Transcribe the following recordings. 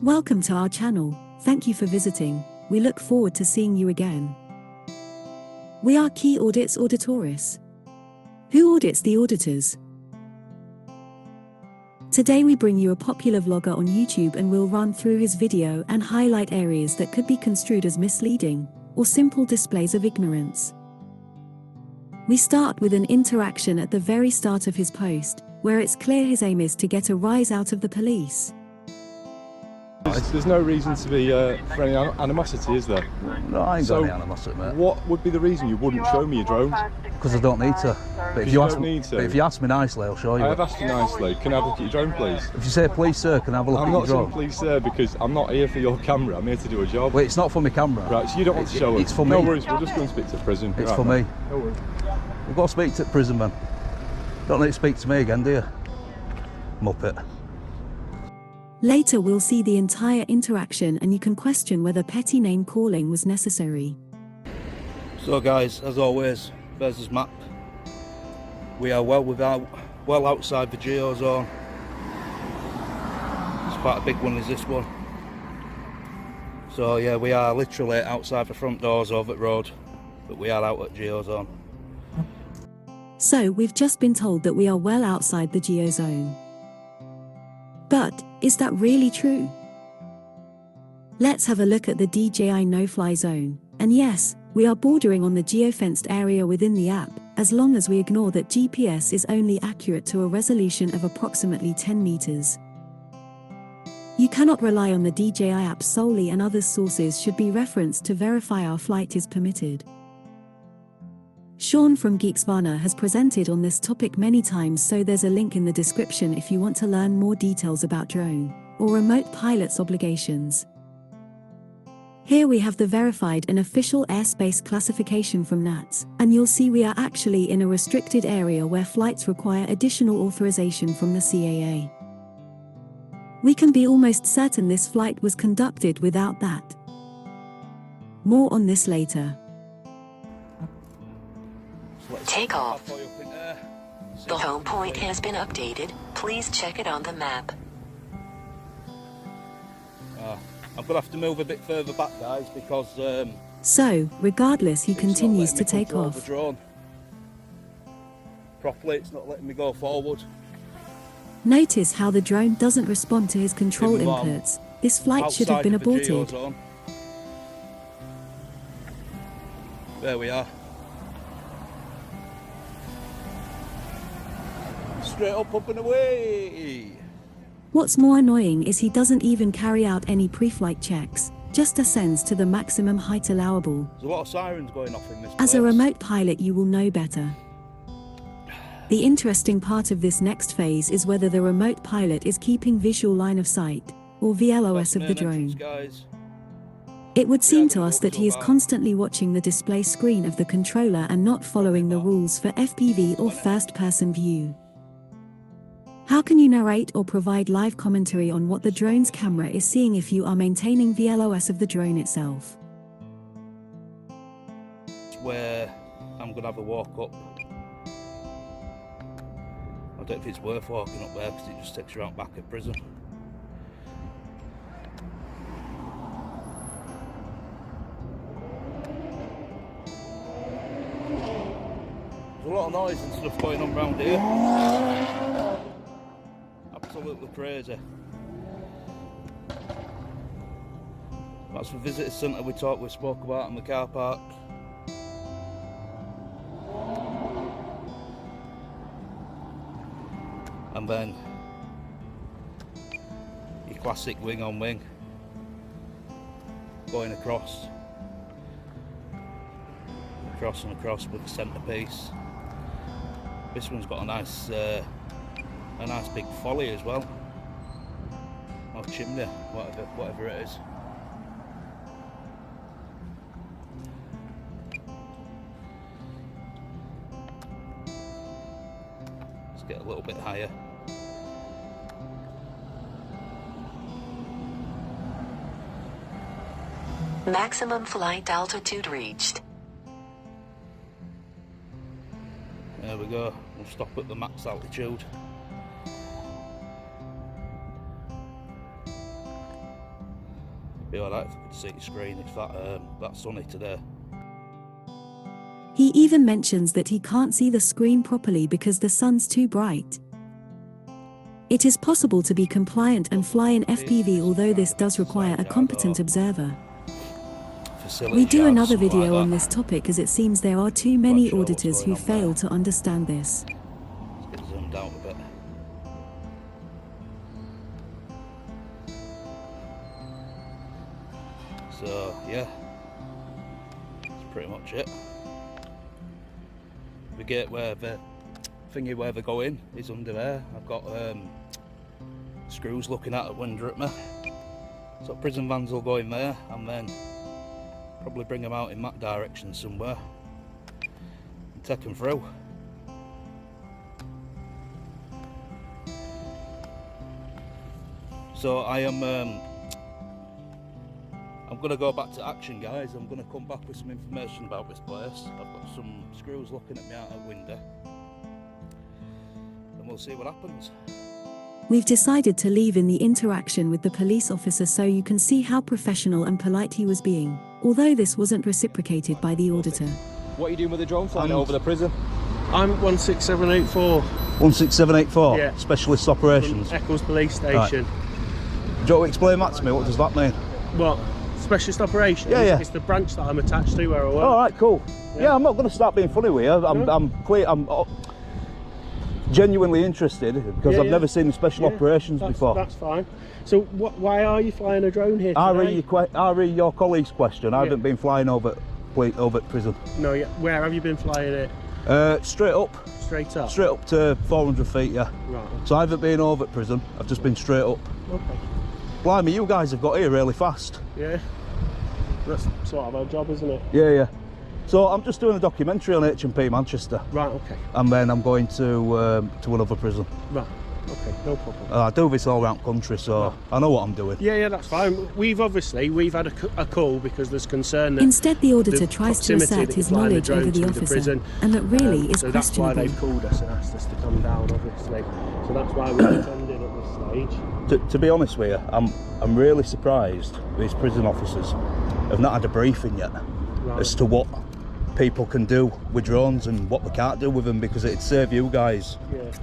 Welcome to our channel. Thank you for visiting. We look forward to seeing you again. We are Key Audits Auditoris. Who audits the auditors? Today we bring you a popular vlogger on YouTube and we'll run through his video and highlight areas that could be construed as misleading or simple displays of ignorance. We start with an interaction at the very start of his post, where it's clear his aim is to get a rise out of the police. There's no reason to be for any animosity, is there? No, I ain't got any animosity, mate. What would be the reason you wouldn't show me your drone? Because I don't need to. But if you ask me nicely, I'll show you. I have asked you nicely. Can I have a look at your drone, please? If you say, please sir, can I have a look at your drone? I'm not saying please sir because I'm not here for your camera. I'm here to do a job. Wait, it's not for my camera. Right, so you don't want to show us? It's for me. No worries, we'll just go and speak to prison. It's right, for man. me. No worries. We've got to speak to prison, man. Don't need to speak to me again, do you? Muppet. Later we'll see the entire interaction and you can question whether petty name calling was necessary. So guys, as always, there's his map. We are well outside the geo zone. It's quite a big one, is this one. So yeah, we are literally outside the front doors of the road, but we are out at geo zone. So we've just been told that we are well outside the geo zone. But, is that really true? Let's have a look at the DJI no-fly zone, and yes, we are bordering on the geofenced area within the app, as long as we ignore that GPS is only accurate to a resolution of approximately 10 meters. You cannot rely on the DJI app solely, and other sources should be referenced to verify our flight is permitted. Sean from Geeksvana has presented on this topic many times, so there's a link in the description if you want to learn more details about drone or remote pilots' obligations. Here we have the verified and official airspace classification from NATS, and you'll see we are actually in a restricted area where flights require additional authorization from the CAA. We can be almost certain this flight was conducted without that. More on this later. Take off. The home point has been updated. Please check it on the map. I'm going to have to move a bit further back, guys, because... So, regardless, he continues to take off. The drone properly, it's not letting me go forward. Notice how the drone doesn't respond to his control inputs. This flight should have been aborted. There we are. Straight up and away. What's more annoying is he doesn't even carry out any pre-flight checks, just ascends to the maximum height allowable. There's a lot of sirens going off in this place. As a remote pilot you will know better. The interesting part of this next phase is whether the remote pilot is keeping visual line of sight, or VLOS of the drone. It would seem to us that he is constantly watching the display screen of the controller and not following the rules for FPV or first-person view. How can you narrate or provide live commentary on what the drone's camera is seeing if you are maintaining VLOS of the drone itself? Where I'm going to have a walk up. I don't know if it's worth walking up there because it just takes you out back of prison. There's a lot of noise and stuff going on around here. Absolutely crazy. That's the visitor centre we spoke about in the car park. And then your classic wing on wing going across and across with the centrepiece. This one's got a nice big folly as well, or chimney, whatever it is. Let's get a little bit higher. Maximum flight altitude reached. There we go, we'll stop at the max altitude. Be alright if I could see your screen. It's that sunny today. He even mentions that he can't see the screen properly because the sun's too bright. It is possible to be compliant and fly in FPV, although this does require a competent observer. We do another video on this topic, as it seems there are too many auditors who fail to understand this. Let's get zoomed out a bit. So yeah, that's pretty much it. The gate where the thingy where they go in is under there. I've got screws looking at the window at me. So prison vans will go in there and then probably bring them out in that direction somewhere and take them through. So I'm going to go back to action, guys. I'm going to come back with some information about this place. I've got some screws looking at me out the window, and we'll see what happens. We've decided to leave in the interaction with the police officer so you can see how professional and polite he was being, although this wasn't reciprocated by the auditor. What are you doing with the drone flying over the prison? I'm 16784. 16784? Yeah. Specialist Operations? From Eccles Police Station. Right. Do you want to explain that to me? What does that mean? What? Specialist Operations? Yeah, yeah. It's the branch that I'm attached to where I work. All right, cool. Yeah, I'm not going to start being funny with you. I'm genuinely interested because I've never seen the Special Operations before. That's fine. So why are you flying a drone here today? I read your colleague's question. I haven't been flying over prison. No, where have you been flying it? Straight up. Straight up? Straight up to 400 feet, yeah. Right. So I haven't been over at prison. I've just been straight up. Okay. Blimey, you guys have got here really fast. Yeah. That's sort of our job, isn't it? Yeah, yeah. So I'm just doing a documentary on HMP Manchester. Right, okay. And then I'm going to another prison. Right, okay, no problem. I do this all around country, so I know what I'm doing. Yeah, that's fine. We've had a call because there's concern that instead the auditor tries to assert his knowledge over the officer, and that really is so questionable. that's why they've called us and asked us to come down, obviously. So that's why we're attending at this stage. To be honest with you, I'm really surprised these prison officers have not had a briefing yet as to what people can do with drones and what they can't do with them, because it'd save you guys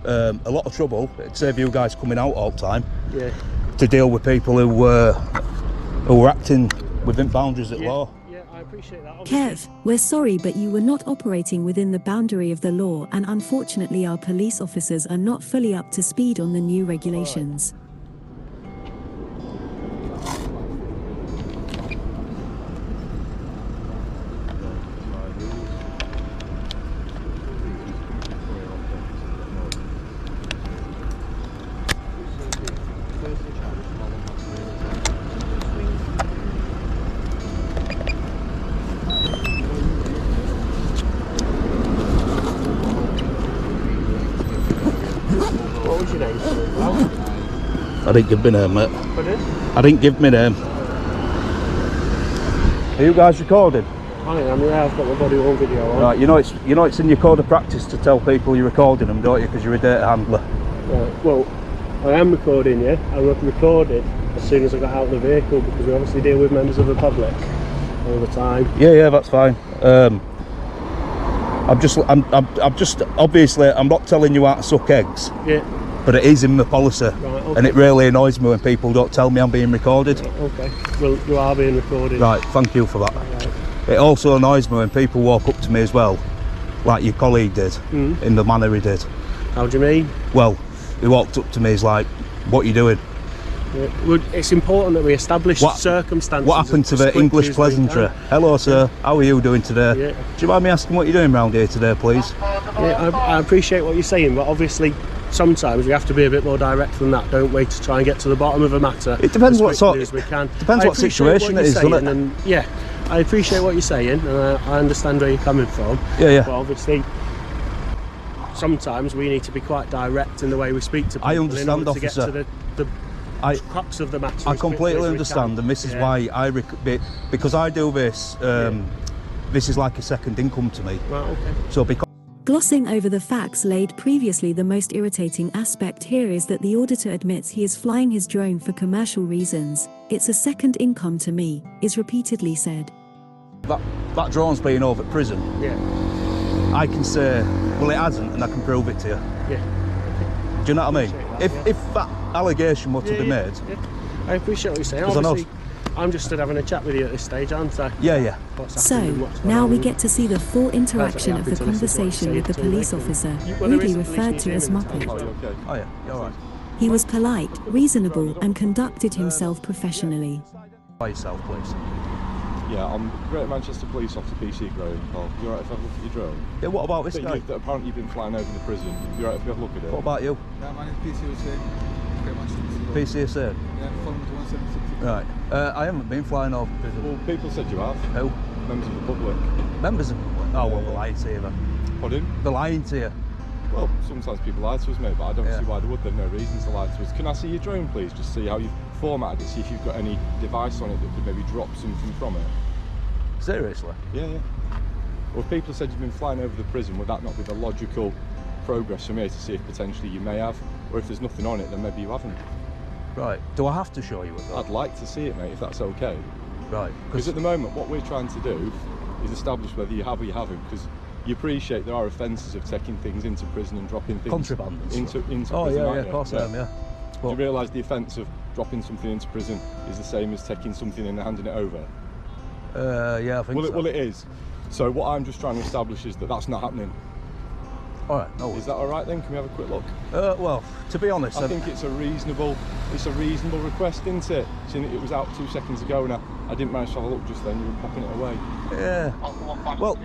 a lot of trouble. It'd save you guys coming out all the time to deal with people who were acting within boundaries of law. Yeah, I appreciate that. Kev, we're sorry, but you were not operating within the boundary of the law, and unfortunately our police officers are not fully up to speed on the new regulations. What was your name? I didn't give my name, mate. Pardon? I didn't give my name. Are you guys recording? I am, yeah, I've got my body on video on. Right, you know it's in your code of practice to tell people you're recording them, don't you? Because you're a data handler. Right, well, I am recording you. I recorded as soon as I got out of the vehicle because we obviously deal with members of the public all the time. Yeah, that's fine. I'm just obviously I'm not telling you how to suck eggs. Yeah. But it is in the policy, okay. And it really annoys me when people don't tell me I'm being recorded. Okay, well, you are being recorded. Right, thank you for that. Right. It also annoys me when people walk up to me as well, like your colleague did, in the manner he did. How do you mean? Well, he walked up to me, he's like, what are you doing? Yeah. Well, it's important that we establish circumstances. What happened to the English pleasantry? Hello sir, how are you doing today? Yeah. Do you mind me asking what you're doing around here today, please? Yeah, I appreciate what you're saying, but obviously sometimes we have to be a bit more direct than that, don't we, to try and get to the bottom of a matter. It depends what sort. As we can. Depends what situation it is, doesn't it? And yeah, I appreciate what you're saying, and I understand where you're coming from. Yeah. But obviously, sometimes we need to be quite direct in the way we speak to people. I understand, in order officer. To get to the crux of the matter. I completely understand, and this is why because I do this. This is like a second income to me. Right. Okay. So because Glossing over the facts laid previously, the most irritating aspect here is that the auditor admits he is flying his drone for commercial reasons. It's a second income to me, is repeatedly said. That drone's been over at prison. Yeah. I can say, well, it hasn't, and I can prove it to you. Yeah. Do you know what I mean? That, If that allegation were to be made, I appreciate what you're saying. Obviously, I'm just stood having a chat with you at this stage, aren't I? Yeah. So, now we get to see the full interaction of the conversation with the police officer, rudely referred to as Muppet. Oh yeah, you're all right. He was polite, reasonable, and conducted himself professionally. By yourself, please. Yeah, I'm Greater Manchester Police Officer PC Graham. Paul, you alright if I have a look at your drone? Yeah, what about this That guy? that apparently you've been flying over the prison. You alright if we have a look at it? What about you? Yeah, my name's PC Hussain. PCSA? Yeah, following to 176. Right. I haven't been flying over prison. Well, people said you have. Who? Members of the public. Members of... Oh, well, they're lying to you then. Pardon? They're lying to you. Well, sometimes people lie to us, mate, but I don't Yeah. see why they would. There's no reason to lie to us. Can I see your drone, please? Just see how you've formatted it, see if you've got any device on it that could maybe drop something from it. Seriously? Yeah. Well, if people said you've been flying over the prison, would that not be the logical progress from here to see if potentially you may have? Or if there's nothing on it, then maybe you haven't. Right. Do I have to show you it though? I'd like to see it, mate, if that's okay. Right. Because at the moment, what we're trying to do is establish whether you have or you haven't, because you appreciate there are offences of taking things into prison and dropping things Contraband and into stuff. prison. Oh yeah, aren't of you? course I am, yeah. Do you realise the offence of dropping something into prison is the same as taking something and handing it over? Yeah, I think so. Well, it is. So what I'm just trying to establish is that that's not happening. All right, no worries. Is that all right then? Can we have a quick look? Well, to be honest, I think it's a reasonable request, isn't it? Seeing it was out 2 seconds ago and I didn't manage to have a look just then. You were popping it away. Yeah. Well,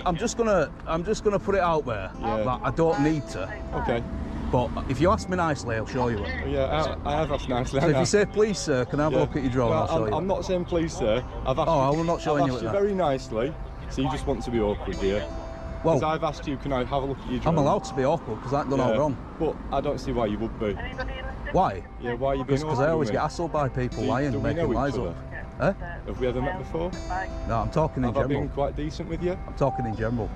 I'm just gonna put it out there Yeah. that I don't need to. Okay. But if you ask me nicely, I'll show you it. Yeah, I have asked nicely. So if haven't you I? say, please, sir, can I have a look at your drone? Well, I'll show you. I'm not saying please, sir. I've asked Oh, you, I'm not showing I've you asked it you then. very nicely. So you just want to be awkward, do you? Because Well, I've asked you, can I have a look at your drone? I'm allowed to be awkward because I ain't done all wrong. But I don't see why you would be. Why? Yeah, why are you being awkward? Because I always with get me? hassled by people Do lying, we know making each lies other? up. Eh? Have we ever met before? No, I'm talking in Have I general. been quite decent with you? I'm talking in general.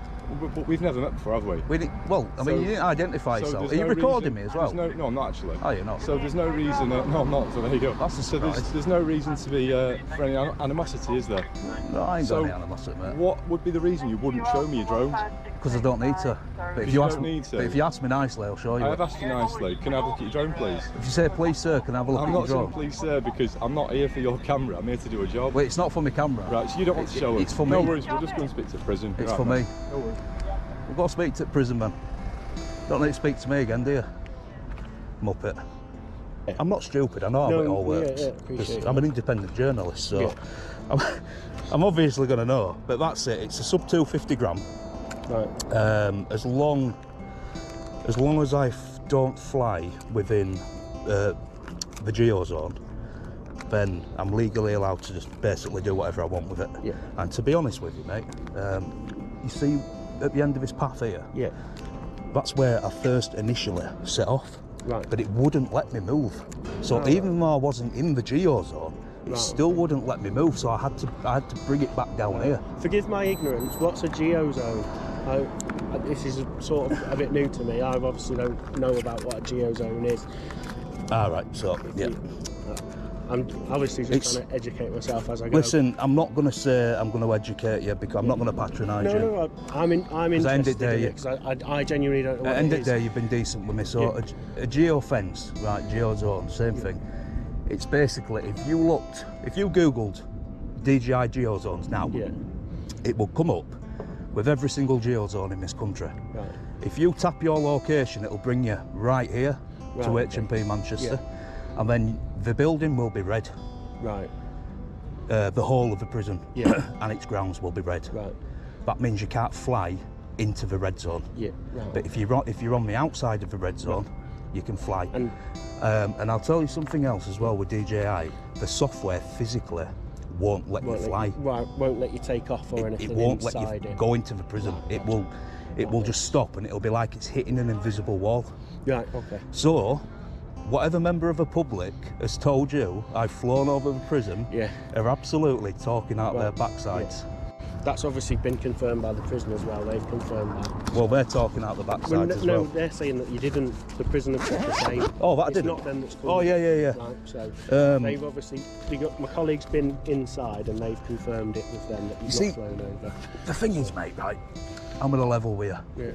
But we've never met before, have we? Well, I mean, So- you didn't identify so yourself. there's Are you no recording reason- me as well? No, I'm not actually. Oh, you're not? So there's no reason. No, I'm not. So there you go. That's a so surprise. there's no reason to be for any animosity, is there? No, I ain't So, got any animosity, mate. What would be the reason you wouldn't show me your drone? Because I don't need to. But if you you don't ask me, need to. but if you ask me nicely, I'll show you I it. have asked you nicely. Can I have a look at your drone, please? If you say, please, sir, can I have a look I'm at not your saying drone? please, sir, because I'm not here for your camera. I'm here to do a job. Wait, it's not for my camera. Right, so you don't want to show us. It's for No me. worries, we'll just go and speak to prison. It's Right, for mate. me. No worries. We've got to speak to prison, man. Don't need to speak to me again, do you? Muppet. I'm not stupid, I know how it all works. Yeah, appreciate I'm an independent journalist, so Yeah. I'm obviously going to know. But that's it, it's a sub 250 gram. Right. As long as I don't fly within the geo zone, then I'm legally allowed to just basically do whatever I want with it. Yeah. And to be honest with you, mate, you see at the end of this path here, Yeah. that's where I first initially set off. Right. But it wouldn't let me move. So Oh, even though I wasn't in the geo zone, it Right. still wouldn't let me move. So I had to bring it back down here. Forgive my ignorance. What's a geozone? This is sort of a bit new to me. I obviously don't know about what a geozone is. All right. So yeah. I'm obviously just It's- trying to educate myself as I go. Listen, I'm not going to say I'm going to educate you because I'm not going to patronise you. No, I'm interested end it there, in yeah. it because I genuinely don't know what At the end it of the is. day, you've been decent with me. So a geo fence, right? Geo zone, same thing. It's basically if you googled DJI geo zones now, Yeah. it will come up with every single geo zone in this country. Right. If you tap your location, it'll bring you right here to Right, HMP Manchester, and then the building will be red. Right. The whole of the prison Yeah. and its grounds will be red. Right. That means you can't fly into the red zone. Yeah. Right. But if you're on the outside of the red zone, you can fly. And And I'll tell you something else as well with DJI. The software physically won't let you fly. won't let you take off or anything It won't let inside you it. go into the prison. It will just stop and it'll be like it's hitting an invisible wall. Right. Okay. So, whatever member of the public has told you I've flown over the prison Yeah. are absolutely talking out their Right. backsides. That's obviously been confirmed by the prison as well. They've confirmed that. Well, they're talking out the backside as well. No, they're saying that you didn't. The prison have said the same. Oh, that it's didn't? not them that's Oh, called. yeah. Right, so they've obviously. My colleague's been inside and they've confirmed it with them that you've not flown over. The thing is, mate, right, I'm going to level with you. Yeah.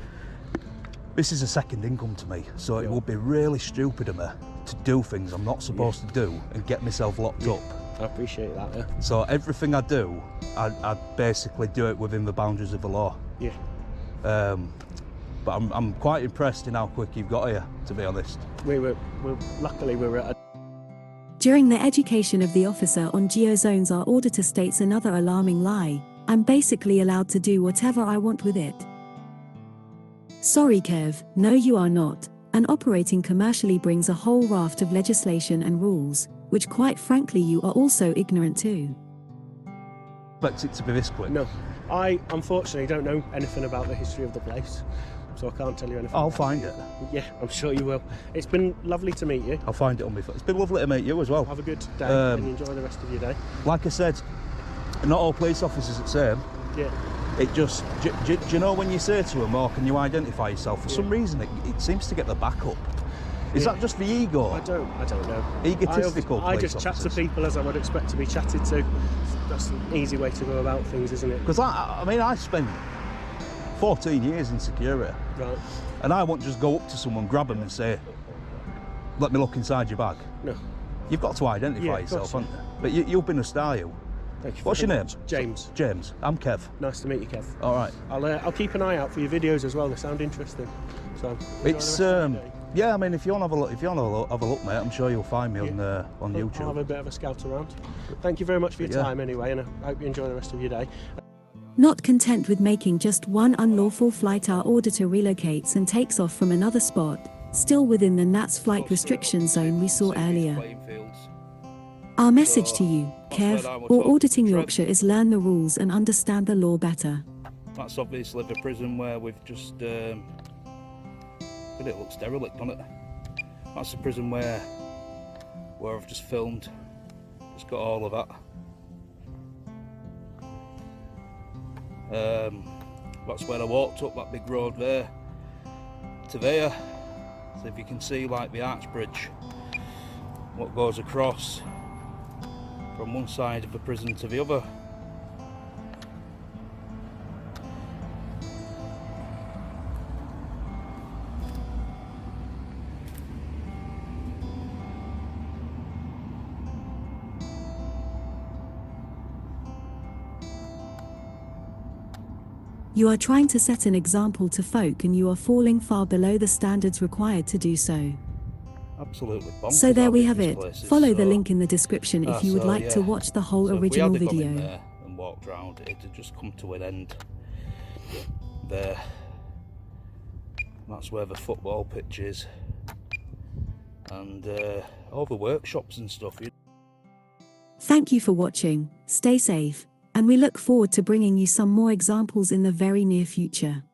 This is a second income to me, so it would be really stupid of me to do things I'm not supposed to do and get myself locked up. I appreciate that, yeah. So everything I do, I basically do it within the boundaries of the law. Yeah. But I'm quite impressed in how quick you've got here, to be honest. Luckily we were at a... During the education of the officer on geozones, our auditor states another alarming lie: I'm basically allowed to do whatever I want with it. Sorry Kev, no you are not, and operating commercially brings a whole raft of legislation and rules, which quite frankly you are also ignorant to. Expect it to be this quick. No, I unfortunately don't know anything about the history of the place, so I can't tell you anything. I'll find it. Yeah, I'm sure you will. It's been lovely to meet you. I'll find it on my phone. It's been lovely to meet you as well. Have a good day and enjoy the rest of your day. Like I said, not all police officers are the same. Yeah. It just, do you know when you say to them, oh, can you identify yourself? For some reason, it seems to get the back up. Is that just the ego? I don't know. Egotistical I police just chat to officers. people as I would expect to be chatted to. That's an easy way to go about things, isn't it? Because I mean, I spent 14 years in security. Right. And I won't just go up to someone, grab them and say, let me look inside your bag. No. You've got to identify yourself, haven't you? But you've been a star, you. Thank you. What's your name? James. James. I'm Kev. Nice to meet you, Kev. All right. I'll keep an eye out for your videos as well. They sound interesting. So It's yeah. I mean, if you want to have a look, mate, I'm sure you'll find me on YouTube. I'll have a bit of a scout around. Thank you very much for your time anyway, and I hope you enjoy the rest of your day. Not content with making just one unlawful flight, our auditor relocates and takes off from another spot, still within the NATS flight restriction zone we saw earlier. Our message to you, Kev, or Auditing Yorkshire, is learn the rules and understand the law better. That's obviously the prison where we've just... it looks derelict, doesn't it? That's the prison where I've just filmed. It's got all of that. That's where I walked up that big road there to there. So if you can see, like, the arch bridge, what goes across from one side of the prison to the other. You are trying to set an example to folk and you are falling far below the standards required to do so. Absolutely bonkers. So there we have it. Follow the link in the description if you would like to watch the whole original if we had gone in video. there and walked round, it had just come to an end there. That's where the football pitch is, and all the workshops and stuff. Thank you for watching, stay safe, and we look forward to bringing you some more examples in the very near future.